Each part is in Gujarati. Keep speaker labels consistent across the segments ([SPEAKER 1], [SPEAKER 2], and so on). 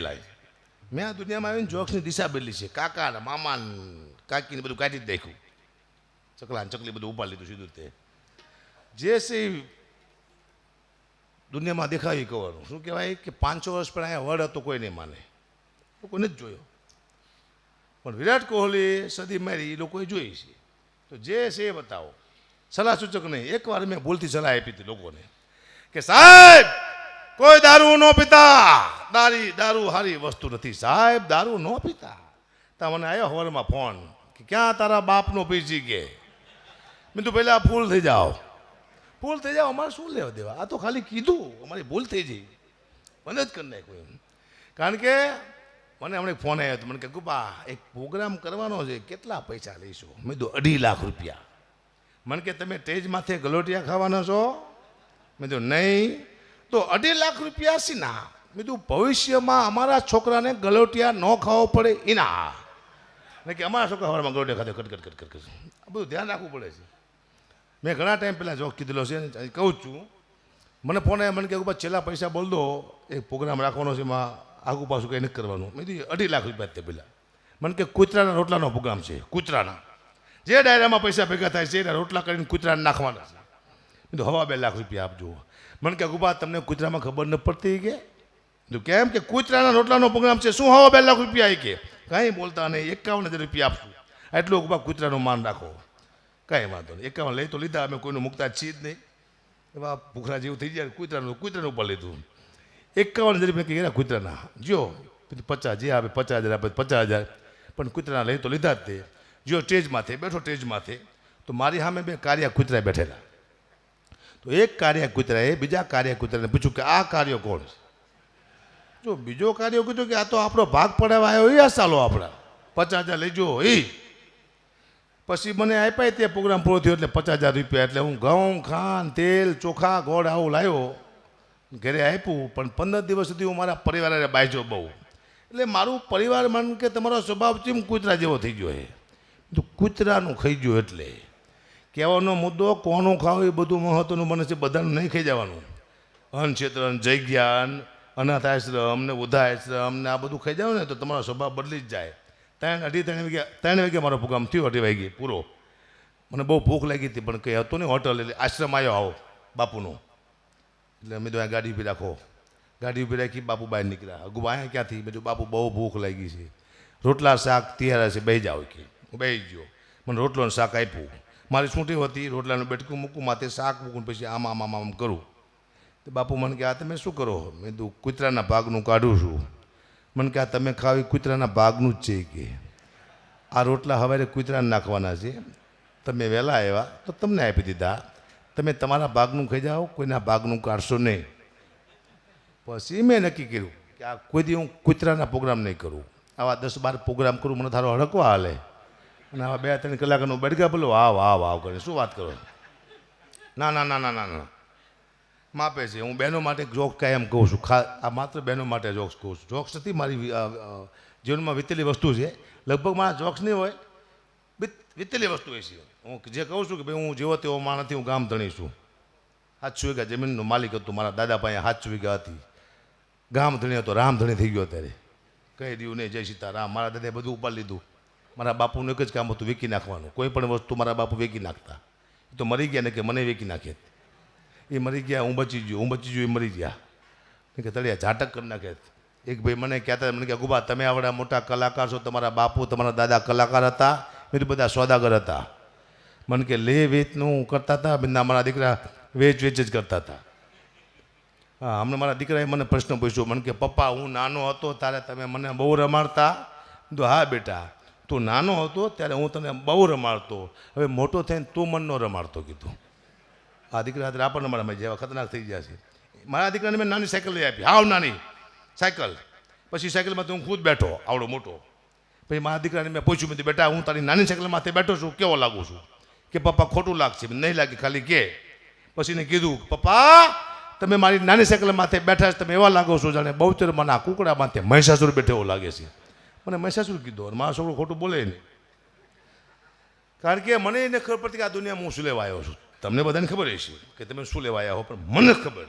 [SPEAKER 1] લાય. મેં આ દુનિયામાં આવીને જોક્સની દિશા બદલી છે. કાકા ને મામા ને કાકીને બધું કાઢી જ નાખ્યું. ચકલા ને ચકલી બધું ઉપાડી લીધું સીધું. તે જે છે દુનિયામાં દેખાવી કહેવાનું. શું કહેવાય કે 500 વર્ષ પણ અહીંયા વર્ડ હતો કોઈ નહીં માને, લોકોને જ જોયો. પણ વિરાટ કોહલી સદી મારી એ લોકોએ જોઈ છે. તો જે છે એ બતાવો. સલાહ સૂચક નહીં. એકવાર મેં ભૂલથી સલાહ આપી હતી લોકોને કે સાહેબ કોઈ દારૂ ન પીતા, દારૂ સારી વસ્તુ નથી સાહેબ, દારૂ ન પીતા. તા મને આવ્યો હવારમાં ફોન કે ક્યાં તારા બાપનો પીસી કે. મેં તો પહેલાં ફૂલ થઈ જાઓ, ભૂલ થઈ જાઓ, અમારે શું લેવા દેવા, આ તો ખાલી કીધું, અમારી ભૂલ થઈ જઈ, મને જ કરી નાખ્યું એમ. કારણ કે મને હમણાં ફોન આવ્યો હતો, મને કે ગુપા એક પ્રોગ્રામ કરવાનો છે, કેટલા પૈસા લઈશું? મેં કીધું 2.5 લાખ રૂપિયા. મને કે તમે સ્ટેજ માથે ગલોટિયા ખાવાના છો? મેં કીધું નહીં. તો 2.5 લાખ રૂપિયા છે ના. મેં કીધું ભવિષ્યમાં અમારા છોકરાને ગલોટિયા ન ખાવો પડે એના. કે અમારા છોકરા હવારમાં ગલોટિયા ખાતે કટ આ બધું ધ્યાન રાખવું પડે છે. મેં ઘણા ટાઈમ પહેલાં જોક કીધેલો છે, કહું છું. મને ફોન આવ્યા, મને કે છેલ્લા પૈસા બોલ દો, એક પ્રોગ્રામ રાખવાનો છે, એમાં આગુ પાછું કંઈ નથી કરવાનું. મેં કીધું 2.5 લાખ રૂપિયા તે પહેલાં. મને કે કૂતરાના રોટલાનો પ્રોગ્રામ છે, કૂતરાના જે ડાયરામાં પૈસા ભેગા થાય છે એના રોટલા કરીને કૂતરાને નાખવાના છે. મેં કીધું 2.5 લાખ રૂપિયા આપજો. મને કે ગુપા તમને કૂતરામાં ખબર ન પડતી કે? કેમ કે કૂતરાના રોટલાનો પ્રોગ્રામ છે, શું 2.5 લાખ રૂપિયા? કે કાંઈ બોલતા નહીં, 51,000 રૂપિયા આપશું. એટલું ગુપા કૂતરાનું માન રાખો. કાંઈ વાંધો નહીં. 51 લઈ તો લીધા, અમે કોઈનું મુકતા છીએ જ નહીં. એવા ભૂખરા જેવું થઈ જાય. કૂતરાનું ઉપર લીધું. 51,000 રૂપિયા કીધા કૂતરાના. જો 50 જે આપે 50,000 આપે 50,000, પણ કૂતરાના લઈ તો લીધા જ તે. જો સ્ટેજ માથે બેઠો, સ્ટેજ માથે તો મારી સામે 2 કારિયા કૂતરા બેઠેલા. તો એક કારિયા કૂતરાએ બીજા કારિયા કૂતરાને પૂછ્યું કે આ કાર્યો કોણ છે? જો બીજો કાર્યો કીધું કે આ તો આપણો ભાગ પડાવવા આવ્યો, એ ચાલો આપણા 50,000 લેજો. એ પછી મને આપ્યા તે પ્રોગ્રામ પૂરો થયો એટલે 50,000 રૂપિયા. એટલે હું ઘઉં, ખાંડ, તેલ, ચોખા, ગોળ આવું લાવ્યો, ઘરે આપ્યું. પણ 15 દિવસ સુધી હું મારા પરિવારને બાજ્યો બહુ. એટલે મારું પરિવાર મન કે તમારો સ્વભાવ ચીમ કૂતરા જેવો થઈ ગયો છે. તો કૂતરાનું ખાઈ ગયો. એટલે કહેવાનો મુદ્દો કોનું ખાવું એ બધું મહત્વનું બને છે, બધાનું નહીં ખાઈ જવાનું. અન્નક્ષેત્ર, જગ્યા, અનાથ આશ્રમ ને વૃદ્ધાશ્રમ ને આ બધું ખાઈ જાવ ને તો તમારો સ્વભાવ બદલી જ જાય. 3 વાગે મારો પ્રોગ્રામ થયો, 2:30 વાગે પૂરો. મને બહુ ભૂખ લાગી હતી, પણ કંઈ હતું નહીં હોટલ, એટલે આશ્રમ આવ્યો આવો બાપુનો. એટલે મેં તો અહીંયા ગાડી ઊભી રાખો. ગાડી ઊભી રાખી, બાપુ બહાર નીકળ્યા. અગુબા અહીંયા ક્યાંથી? મેં બાપુ બહુ ભૂખ લાગી છે, રોટલા શાક તૈયાર છે, બેસી જાઓ કે. હું બેસી ગયો. મને રોટલો ને શાક આપ્યું. મારી સૂંટી હતી, રોટલાનું બેટકું મૂકું, માથે શાક મૂકું, પછી આમ કરું. તો બાપુ મને કહે આ તમે શું કરો? મેં કીધું કૂતરાના ભાગનું કાઢું છું. મને કહે આ તમે ખાવી કૂતરાના ભાગનું જ છે કે આ રોટલા હવે કૂતરાને નાખવાના છે, તમે વહેલા આવ્યા તો તમને આપી દીધા, તમે તમારા ભાગનું ખાઈ જાઓ, કોઈના ભાગનું કાઢશો નહીં. પછી મેં નક્કી કર્યું કે આ કોઈ દી હું કૂતરાના પ્રોગ્રામ નહીં કરું. આવા 10-12 પ્રોગ્રામ કરું, મને થારો હડકવા હાલે. અને આવા 2-3 કલાકનું બેઠા બોલો વાવ કરે. શું વાત કરો? ના માપે છે. હું બહેનો માટે જોક્સ કાંઈ એમ કહું છું, આ માત્ર બહેનો માટે જોક્સ કહું છું. જોક્સ નથી મારી જીવનમાં વીતેલી વસ્તુ છે. લગભગ મારા જોક્સ નહીં હોય, વીતેલી વસ્તુ એ છે. હું જે કહું છું કે ભાઈ હું જેવો તેવો માણ નથી, હું ગામ ધણી છું. 700 વીઘા જમીનનો માલિક હતો. મારા દાદા પાસે 700 વીઘા હતી. ગામ ધણી હતો, રામ ધણી થઈ ગયો. ત્યારે કહી દઉં નહીં, જય સીતારામ. મારા દાદાએ બધું ઉપાડી લીધું. મારા બાપુનું એક જ કામ હતું, વેકી નાખવાનું. કોઈ પણ વસ્તુ મારા બાપુ વેકી નાખતા. એ તો મરી ગયા ને કે મને વેકી નાખે. એ મરી ગયા, હું બચી ગયો, એ મરી ગયા. કે તળિયા ઝાટક કરી નાખે. એક ભાઈ મને કહેતા, મને કે ગુબા તમે આવડા મોટા કલાકાર છો, તમારા બાપુ તમારા દાદા કલાકાર હતા? મેં તો બધા સોદાગર હતા. મને કે લે વેચનું કરતા હતા, બધા મારા દીકરા વેચ જ કરતા હતા. હા, હમણાં મારા દીકરાએ મને પ્રશ્ન પૂછ્યો. મને કે પપ્પા હું નાનો હતો ત્યારે તમે મને બહુ રમાડતા? તો હા બેટા, તું નાનો હતો ત્યારે હું તને બહુ રમાડતો, હવે મોટો થઈને તું મન ન રમાડતો. કીધું આ દીકરા હાથે આપણને મારા જેવા ખતરનાક થઈ ગયા છે. મારા દીકરાને મેં નાની સાયકલ લઈ આપી, હાવ નાની સાયકલ. પછી સાયકલમાં હું ખુદ બેઠો આવડો મોટો. પછી મારા દીકરાને મેં પૂછ્યું, મેં બેટા હું તારી નાની સાયકલમાંથી બેઠો છું, કેવો લાગુ છું? કે પપ્પા ખોટું લાગશે. નહીં લાગે, ખાલી કે. પછી એને કીધું પપ્પા તમે મારી નાની સાયકલ માથે બેઠા છો, તમે એવા લાગો છો જાણે બહુચર મને આ કુકડા માથે મહિષાસુર બેઠો એવો લાગે છે. મને મહિષાસુર કીધો, અને મારો છોકરો ખોટું બોલે નહીં. કારણ કે મને એને ખબર પડતી કે આ દુનિયામાં હું શું લેવા આવ્યો છું. તમને બધાને ખબર હશે કે તમે શું લેવા આવ્યા હો, પણ મને ખબર.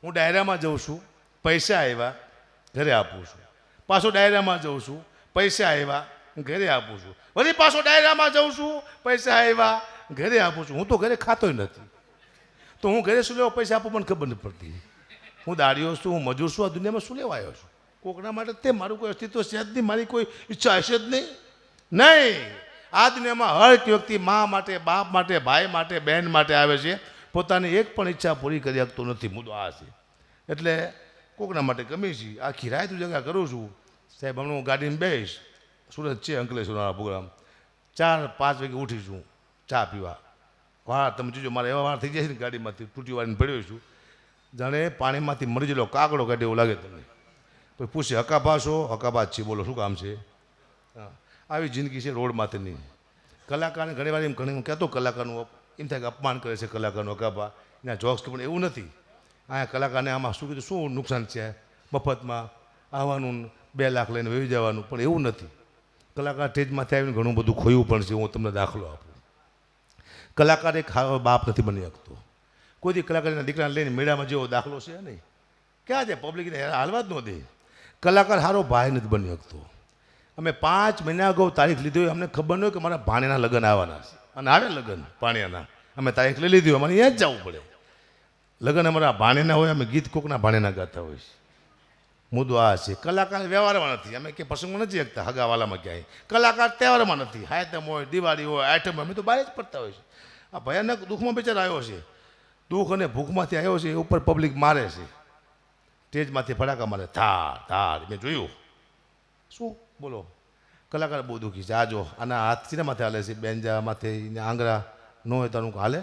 [SPEAKER 1] હું ડાયરામાં જાઉં છું, પૈસા આવ્યા, ઘરે આપું છું. પાછો ડાયરામાં જાઉં છું, પૈસા આવ્યા, ઘરે આપું છું. વળી પાછો ડાયરામાં જાઉં છું, પૈસા આવ્યા, ઘરે આપું છું. હું તો ઘરે ખાતોય નથી, તો હું ઘરે શું લેવા પૈસા આપું મને ખબર નથી પડતી. હું દાડીઓ છું, હું મજૂર છું, આ દુનિયામાં શું લેવા આવ્યો છું? કોકના માટે તે મારું કોઈ અસ્તિત્વ છે જ નહીં, મારી કોઈ ઈચ્છા હશે જ નહીં. નહીં, આ દુનિયામાં હરેક વ્યક્તિ મા માટે, બાપ માટે, ભાઈ માટે, બહેન માટે આવે છે, પોતાની એક પણ ઈચ્છા પૂરી કરી શકતો નથી. મુદ્દો આ છે. એટલે કોકના માટે ગમી છે, આખી રાત જગ્યા કરું છું. સાહેબ હમણાં હું ગાડીમાં બેસીશ, સુરત છે અંકલેશ્વરનો પ્રોગ્રામ, 4-5 વાગે ઉઠી છું ચા પીવા. વાળ તમે જોજો મારે એવા વાર થઈ જાય છે ને ગાડીમાંથી તૂટી વાળીને પડ્યો છું, જાણે પાણીમાંથી મરી ગયેલો કાગડો કાઢે એવું લાગે તમને. પછી પૂછે હકાભા છો? હકાભા જ છે, બોલો શું કામ છે? હા, આવી જિંદગી છે રોડ માટેની. કલાકારને ઘણી વાર એમ ઘણી કહેતો કલાકારનું એમ થાય કે અપમાન કરે છે કલાકારનું હકાભા, એના જોક્સ પણ એવું નથી. અહીંયા કલાકારને આમાં શું કીધું શું નુકસાન છે? મફતમાં આવવાનું, 2 લાખ લઈને વહી જવાનું, પણ એવું નથી. કલાકાર સ્ટેજમાંથી આવીને ઘણું બધું ખોયું પણ છે. હું તમને દાખલો આપું. કલાકાર એક બાપ નથી બની શકતો. કોઈ કલાકારના દીકરાને લઈને મેળામાં જેવો દાખલો છે નહીં. ક્યાં છે? પબ્લિકને હાલવા જ ન દે. કલાકાર સારો ભાઈ નથી બની શકતો. અમે 5 મહિના અગાઉ તારીખ લીધી હોય, અમને ખબર ન હોય કે મારા ભાણેના લગ્ન આવવાના છે, અને આવે લગ્ન ભાણિયાના, અમે તારીખ લઈ લીધી હોય, અમારે અહીંયા જ જવું પડે. લગ્ન અમારા ભાણેના હોય, અમે ગીત કોકના ભાણેના ગાતા હોય છે. મુદ્દો આ છે. કલાકાર વ્યવહારમાં નથી, અમે કે પ્રસંગમાં નથી શકતા, હગાવાલામાં ક્યાંય. કલાકાર તહેવારમાં નથી, હાયતમ હોય, દિવાળી હોય, આઈટમ હોય, અમે તો બહાર જ પડતા હોય છે. આ ભયાનક દુઃખમાં બિચાર આવ્યો છે, દુઃખ અને ભૂખમાંથી આવ્યો છે. એ ઉપર પબ્લિક મારે છે, સ્ટેજમાંથી ફટાકા મારે, થાળ થાળ. મેં જોયું. શું બોલો? કલાકાર બહુ દુઃખી છે. આ જો આના હાથ સીના માથે હાલે છે, બેંજા માથે, આંગળા ન હોય તો હાલે,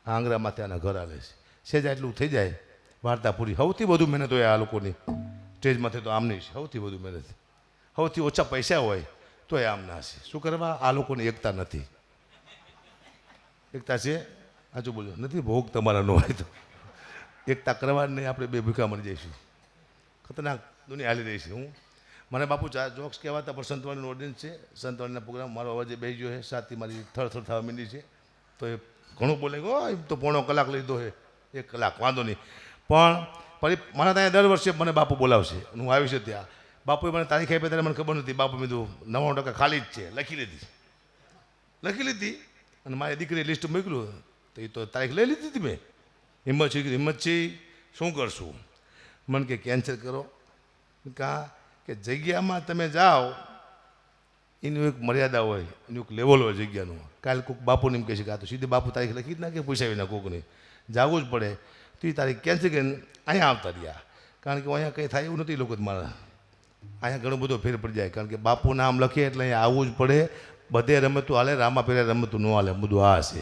[SPEAKER 1] આંગળા માથે આના ઘર હાલે છે. સેજા એટલું થઈ જાય, વાર્તા પૂરી. સૌથી વધુ મહેનત હોય આ લોકોની સ્ટેજમાંથી, તો આમની છે સૌથી વધુ મહેનત. સૌથી ઓછા પૈસા હોય તો એ આમના છે. શું કરવા? આ લોકોની એકતા નથી. એકતા છે? આજુ બોલો નથી. ભોગ તમારા ન હોય તો એકતા કરવા જ નહીં, આપણે 2 ભૂખા મળી જઈશું. ખતરનાક દુનિયા હાલી રહી છે. હું મને બાપુ જોક્સ કહેવાતા, પણ સંતવાણીનો ઓડિયન્સ છે, સંતવાણીના પ્રોગ્રામ મારો અવાજે બેસી ગયો છે, સાથી મારી થરથર થવા માંડી છે, તો એ ઘણું બોલે ગયો. એમ તો 1.5 કલાક લીધો છે, 1 કલાક વાંધો નહીં. પણ ફરી મારા ત્યાં દર વર્ષે મને બાપુ બોલાવશે, હું આવીશ ત્યાં. બાપુએ મને તારીખ આપી ત્યારે મને ખબર નથી. બાપુ કીધું 99% ખાલી જ છે, લખી લીધી. અને મારી દીકરીએ લિસ્ટ મોકલ્યું, તો એ તો તારીખ લઈ લીધી હતી મેં. હિંમતથી શું કરશું? મને કે કેન્સલ કરો. કે જગ્યામાં તમે જાઓ, એનું એક મર્યાદા હોય, એનું એક લેવલ હોય જગ્યાનું. કાલે કોઈક બાપુને એમ કહે છે કે આ તો સીધી બાપુ તારીખ લખી જ નાખે, પૂછાવી ના કોકને, જવું જ પડે. તો એ તારીખ કેન્સલ કરીને અહીંયા આવતા રહ્યા. કારણ કે અહીંયા કંઈ થાય એવું નથી. લોકો મારા અહીંયા ઘણો બધો ફેર પડી જાય, કારણ કે બાપુ નામ લખીએ એટલે અહીંયા આવવું જ પડે. બધે રમતું હાલે, રામા પેરે રમતું ન હાલે. બધું આ છે.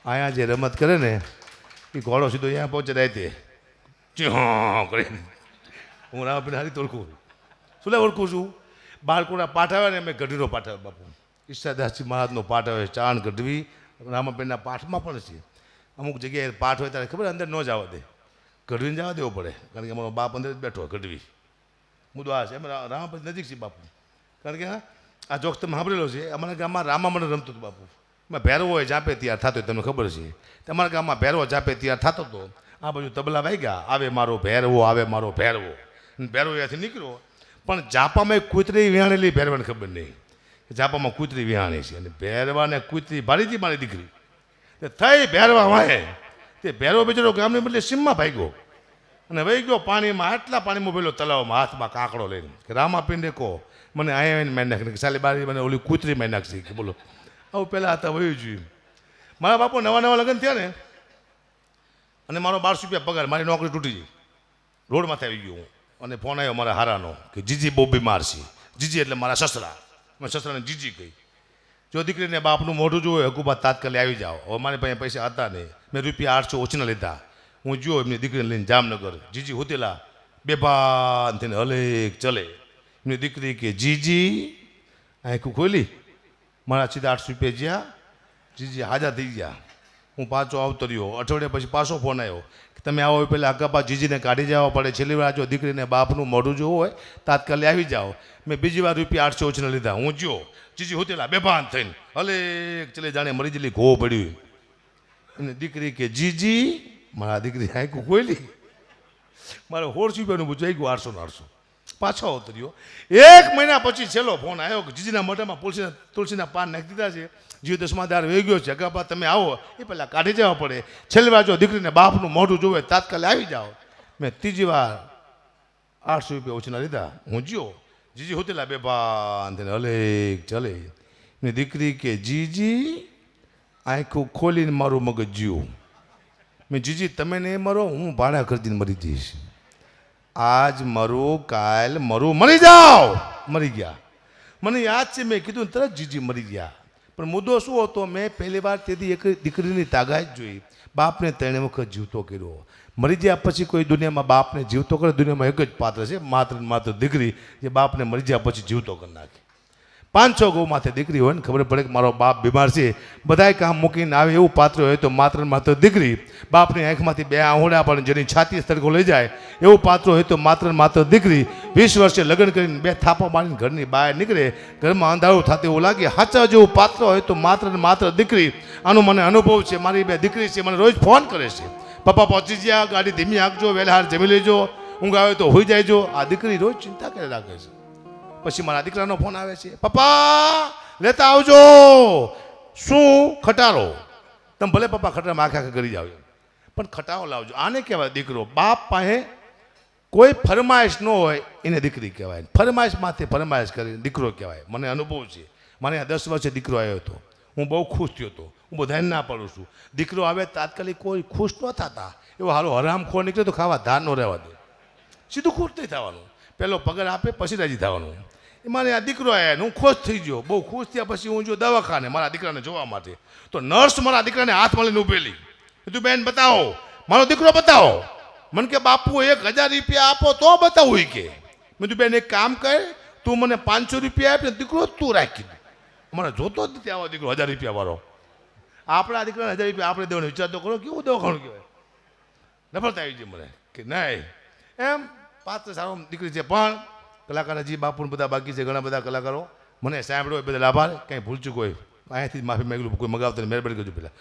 [SPEAKER 1] અહીંયા જે રમત કરે ને એ ઘોડો સીધો અહીંયા પહોંચે રાતે કરીને. હું રામા પેરે હારી ઓળખું. શું લે ઓળખું છું? બાળકોના પાઠ આવે ને, અમે ગઢવીનો પાઠ આવે બાપુ, ઈચ્છાદાસજી મહારાજનો પાઠ આવે, ચાણ ગઢવી રામાપીરના પાઠમાં પણ છે. અમુક જગ્યાએ પાઠ હોય ત્યારે ખબર અંદર ન જવા દે, ગઢવીને જવા દેવો પડે, કારણ કે અમારો બાપ અંદર જ બેઠો ગઢવી. મુદ્દો આ છે. અમે રામાપીર નજીક છીએ બાપુ. કારણ કે આ જોક્સ તમે સાંભળેલો છે. અમારા ગામમાં રામા મને રમતું હતું બાપુ. એમાં ભેરવો હોય જાપે તૈયાર થતો હોય, તમને ખબર છે. તમારા ગામમાં ભેરવો જાપે તૈયાર થતો હતો. આ બાજુ તબલા વાગ્યા, આવે મારો ભેરવો, આવે મારો ભેરવો. ભેરવો ત્યાંથી નીકળ્યો. પણ જાપામાં એક કૂતરી વિહાણેલી, ભેરવાને ખબર નહીં કે જાપામાં કૂતરી વિહાણી છે. અને ભેરવાને કૂતરી ભારી હતી મારી દીકરી, થઈ ભેરવા વાહે. તે ભેરવો બિચારો ગામને બદલે સીમમાં ભાગ્યો અને વહી ગયો પાણીમાં. આટલા પાણીમાં પેલો તલાવમાં હાથમાં કાંકડો લઈને કે રામાપીરને કહો મને અહીંયા આવીને મારી નાખી, સાલી બારી મને ઓલી કૂતરી મારી નાખશે. કે બોલો, આવું પહેલાં હતા વયું જોઈએ. મારા બાપુ નવા લગ્ન થયા ને, અને મારો 1200 રૂપિયા પગાર, મારી નોકરી તૂટી ગઈ, રોડમાંથી આવી ગયો હું. અને ફોન આવ્યો મારા હારાનો કે જીજી બહુ બીમાર છે. જીજી એટલે મારા સસરા. મેં સસરાને જીજી કહી. જો દીકરીને બાપનું મોઢું જોયું, હકુબા તાત્કાલિક આવી જાઓ. હવે મારી પાસે પૈસા હતા નહીં, મેં ₹800 ઓછીના લીધા. હું જો એમની દીકરીને લઈને જામનગર. જીજી હોતેલા બેભાન થઈને હલે ચલે. એમની દીકરી કે જીજી, આંખું ખોલી, મારા સીધા 800 રૂપિયા જ્યાં. જીજી હાજર થઈ ગયા. હું પાછો આવતો રહ્યો. અઠવાડિયા પછી પાછો ફોન આવ્યો કે તમે આવો પહેલાં અગાપા જીજીને કાઢી જવા પડે, છેલ્લી વાર જો દીકરીને બાપનું મોઢું જોવું હોય તાત્કાલિક આવી જાઓ. મેં બીજી વાર ₹800 ઓછીને લીધા. હું જો જીજી હોતેલા બેભાન થઈને હલે ચલે, જાણે મરી જેલી ઘો પડ્યું. અને દીકરી કે જીજી, મારા દીકરી આંખું ખોલી, મારે ₹100 પૂછાઈ ગયું 800 ને 800. પાછો ઉતર્યો. 1 મહિના પછી છેલ્લો ફોન આવ્યો કે જીજીના મોઢામાં તુલસીના પાન નાખી દીધા છે, જીવ 10મા દાર વહી ગયો છે, અગાપા તમે આવો એ પહેલાં કાઢી જવા પડે, છેલ્લી વાર જો દીકરીને બાપનું મોઢું જોવે તાત્કાલિક આવી જાઓ. મેં ત્રીજી વાર 800 રૂપિયા ઓછના લીધા. હું જ્યો જીજી હોતેલા બે બાંધીને હલે ચલે. મેં દીકરી કે જીજી આંખું ખોલીને મારું મગજ જ્યું. મેં જીજી તમે નહીં મરો, હું ભાડા ખર્ચીને મરી જઈશ. આજ મરું કાલ મરું, મરી જાઓ. મરી ગયા. મને યાદ છે મેં કીધું તરત જીજી મરી ગયા. પણ મુદ્દો શું હતો, મેં પહેલી વાર તેથી એક દીકરીની તાગાત જોઈ. બાપને 3 વખત જીવતો કર્યો. મરી ગયા પછી કોઈ દુનિયામાં બાપને જીવતો કરે, દુનિયામાં એક જ પાત્ર છે, માત્ર ને માત્ર દીકરી, જે બાપને મરી ગયા પછી જીવતો કરી નાખે. 500 ગૌ માથે દીકરી હોય ને ખબર પડે કે મારો બાપ બીમાર છે, બધાય કામ મૂકીને આવે એવું પાત્ર હોય તો માત્ર ને માત્ર દીકરી. બાપની આંખમાંથી 2 આંહોડા પણ જેની છાતી તડકો લઈ જાય એવું પાત્ર હોય તો માત્ર ને માત્ર દીકરી. 20 વર્ષે લગ્ન કરીને 2 થાપા મારીને ઘરની બહાર નીકળે, ઘરમાં અંધારું થતું એવું લાગે, સાચા જેવું પાત્ર હોય તો માત્ર ને માત્ર દીકરી. આનો મને અનુભવ છે. મારી 2 દીકરી છે, મને રોજ ફોન કરે છે, પપ્પા પહોંચી ગયા, ગાડી ધીમી હાંકજો, વહેલા જમી લેજો, ઊંઘ આવે તો હોઈ જાયજો. આ દીકરી રોજ ચિંતા કરી રાખે છે. પછી મારા દીકરાનો ફોન આવે છે, પપ્પા લેતા આવજો. શું? ખટારો. તમે ભલે પપ્પા ખટારામાં આખા કરી જાવ, પણ ખટારો લાવજો. આને કહેવાય દીકરો. બાપ પાસે કોઈ ફરમાઈશ ન હોય એને દીકરી કહેવાય. ફરમાઈશ માથે ફરમાઈશ કરીને દીકરો કહેવાય. મને અનુભવ છે. મને 10 વર્ષે દીકરો આવ્યો હતો, હું બહુ ખુશ થયો હતો. હું બધાને ના પાડું છું, દીકરો આવે તાત્કાલિક કોઈ ખુશ ન થતા. એવો હારો હરામખોર નીકળે તો ખાવા ધાર ન રહેવા દે, સીધું ખુશ નહીં થવાનું. પહેલો પગાર આપે પછી રાજી થવાનું. મારે આ દીકરો આવ્યા, હું ખુશ થઈ ગયો. બહુ ખુશ થયા પછી હું જો દવાખાને મારા દીકરાને જોવા માટે, તો નર્સ મારા દીકરાને હાથ મળીને ઊભેલી. કીધું બેન બતાવો, મારો દીકરો બતાવો. મને કે બાપુ 1000 રૂપિયા આપો તો બતાવું કે. મેં કીધું બેન એક કામ કર, તું મને 500 રૂપિયા આપે, દીકરો તું રાખી દે. મને જોતો જ નથી આવો દીકરો 1000 રૂપિયા વાળો. આપણા દીકરાને 1000 રૂપિયા આપણે દેવાનો વિચાર તો કરો, કેવું દવાખાનું કહેવાય. નફરત આવી જાય મને કે નહીં. એમ પાત્ર સારો દીકરી છે, પણ કલાકાર હજી બાપુને બધા બાકી છે, ઘણા બધા કલાકારો. મને સાંભળ્યો એ બધા આભાર. કંઈ ભૂલચૂક હોય અહીંયાથી માફી માંગેલું, કોઈ મગાવતા મહેરબાની કરજો પહેલાં.